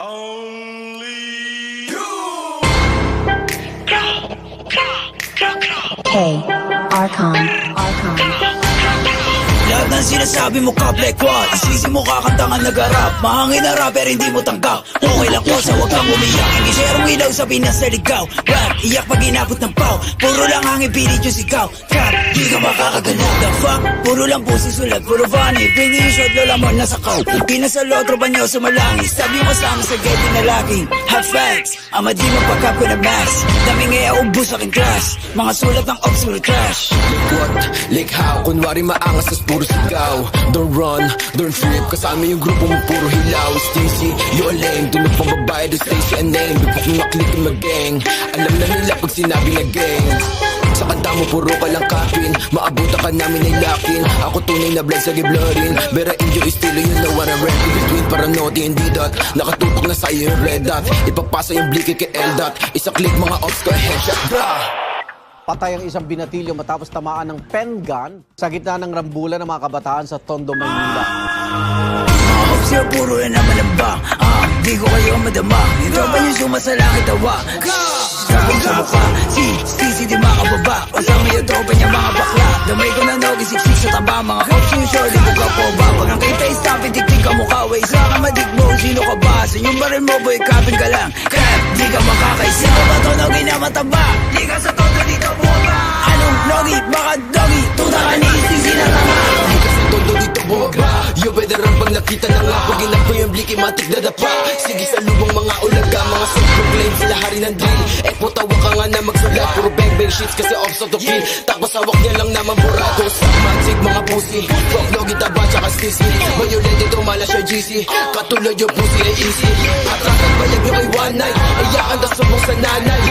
Only you. K. Archon. Lahat ng sinasabi mo ka black one, isisi mo kakanta nga nag-rap. Mahangin na rapper hindi mo tanggap. Okay lang ko sa wag kang umiyak. Hindi serong ilaw sa Pinas sa ligaw. Rap, iyak pag inabot ng pau. Puro lang hangin pilit yung sigaw. Trap, di ka makakagalaw. The fuck, puro lang pusi sulat. Puro funny, pwede yung shot lola mo nasa kaw. Pinasalo, tropa nyo sumalangis. Sabi mo kasama sa getty na laging half facts. Ama di mapagkap ko na max. Daming ngaya ubus sa aking class. Mga sulat ng ops puro trash. What? Like how? Kunwari maangas tas puro sigaw. Don't run, don't trip. Kasama yung grupo mo puro hilaw. Stacy, you a lame. Dunod pang babae, do Stacy a name. Bukok na click in my gang. Alam na nila pag sinabi na gang. Sa kanta mo puro ka lang kapin. Maabutan ka namin ay lakin. Ako tunay na blood sa giblorin. Bera inyo estilo, you know what I'm rap. In between paranoid, hindi dot. Nakatutok na sa'yo yung red dot. Ipapasa yung blicky kay L-dot. Isa click mga ops ko headshot, brah. Patay ang isang binatilyo matapos tamaan ng pen gun sa gitna ng rambulan ng mga kabataan sa Tondo, Maynila. Mga ops yun, puro na naman ang bang. Di ko kayo madama. Yung tropa nyo sumasalangit tawa. Sabong sa mukha, si di makababa. Kasama yung tropa niya mga bakla. Damay ko na nogi, siksik sa taba. Mga ops yung shorty, buka po ba? Pag ang kay face stop, itik-tik ka mukha. Way sa ka madigbo, sino ka ba? Sa inyong baril mo, boy, kapin ka lang. Crap, di ka makakaisip. Ito ba to nogi na mataba? Di ka sa todo dito buka. Anong nogi? Baka dogi? Tuta ka ni isisi na tama. Di ka sa todo dito bumaba. You better run pag nakita na nga. Pag inakbo yung bliki, matik na dapa. Sige sa lubang mga ulaga. Mga self-proclaim sila hari ng drill. Tawa ka nga na magsulat. Puro bang-bang shits kasi off to kill. Tapos hawak niya lang naman burado. Sa magic mga pussy. Fuck logi taba tsaka sissy. Violent ito mala siya GC. Katulad yung pussy ay easy. Atrakan balag nyo kay one night. Iyakan na subong sa nanay.